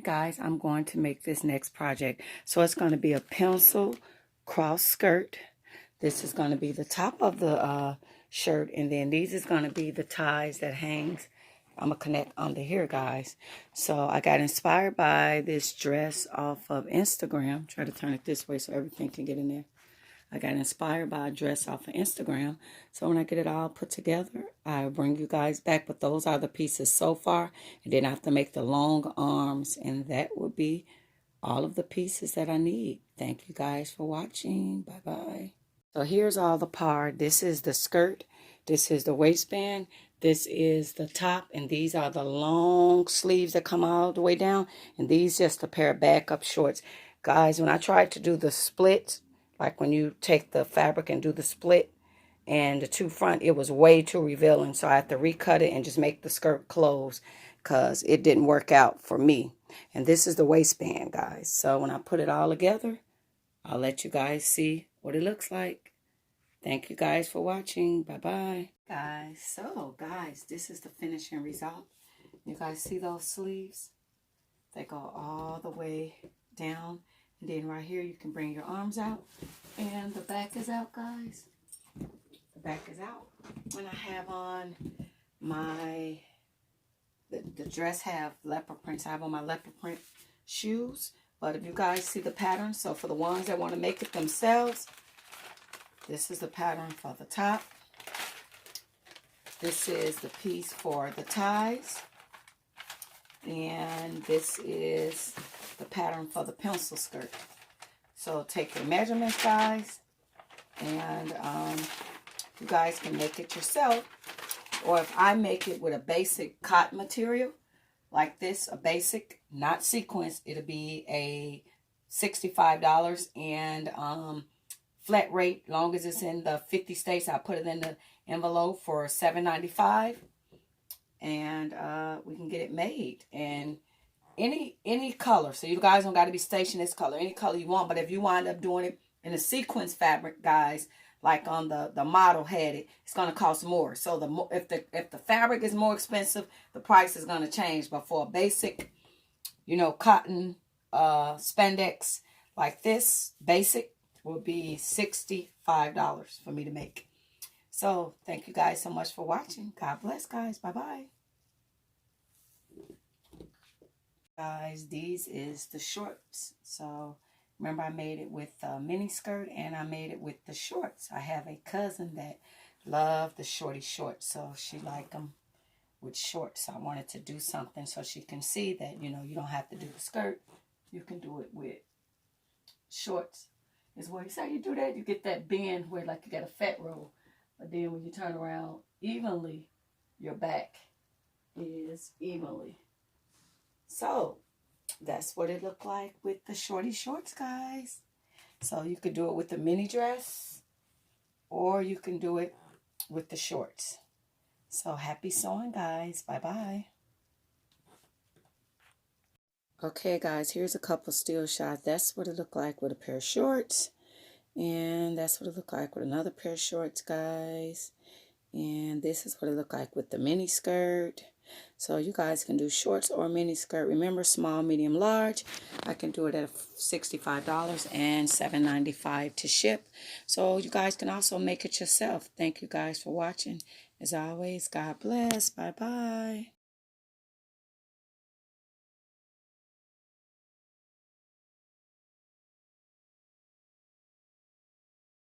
Guys, I'm going to make this next project. So it's going to be a pencil cross skirt. This is going to be the top of the shirt, and then these is going to be the ties that hangs. I'm going to connect under here, guys. So I got inspired by this dress off of Instagram. Try to turn it this way so everything can get in there. I got inspired by a dress off of Instagram. So when I get it all put together, I'll bring you guys back. But those are the pieces so far. And then I have to make the long arms. And that will be all of the pieces that I need. Thank you guys for watching. Bye-bye. So here's all the part. This is the skirt. This is the waistband. This is the top. And these are the long sleeves that come all the way down. And these just a pair of backup shorts. Guys, when I tried to do the split, like when you take the fabric and do the split and the two front, it was way too revealing. So I had to recut it and just make the skirt close because it didn't work out for me. And this is the waistband, guys. So when I put it all together, I'll let you guys see what it looks like. Thank you guys for watching. Bye-bye. Guys, this is the finishing result. You guys see those sleeves? They go all the way down. And then right here, you can bring your arms out. And the back is out, guys. The back is out. When I have on my, the dress have leopard prints. I have on my leopard print shoes. But if you guys see the pattern, so for the ones that want to make it themselves, this is the pattern for the top. This is the piece for the ties. And this is the pattern for the pencil skirt. So take your measurements, guys, and you guys can make it yourself. Or if I make it with a basic cotton material like this, a basic, not sequins, it'll be a $65 and flat rate. Long as it's in the 50 states, I put it in the envelope for $7.95. And we can get it made in any color. So you guys don't got to be stationed this color, any color you want. But if you wind up doing it in a sequence fabric, guys, like on the model had it, it's going to cost more. So if the fabric is more expensive, the price is going to change. But for a basic, cotton spandex like this, basic will be $65 for me to make. So, thank you guys so much for watching. God bless, guys. Bye-bye. Guys, these is the shorts. So, remember I made it with a mini skirt and I made it with the shorts. I have a cousin that loved the shorty shorts. So, she liked them with shorts. I wanted to do something so she can see that, you don't have to do the skirt. You can do it with shorts. Is where you say you do that, you get that bend where like you got a fat roll. But then when you turn around evenly, your back is evenly. So, that's what it looked like with the shorty shorts, guys. So, you could do it with the mini dress, or you can do it with the shorts. So, happy sewing, guys. Bye-bye. Okay, guys, here's a couple still shots. That's what it looked like with a pair of shorts. And that's what it looked like with another pair of shorts, guys. And this is what it looked like with the mini skirt. So you guys can do shorts or mini skirt. Remember, small, medium, large. I can do it at $65 and $7.95 to ship. So you guys can also make it yourself. Thank you guys for watching. As always, God bless. Bye-bye.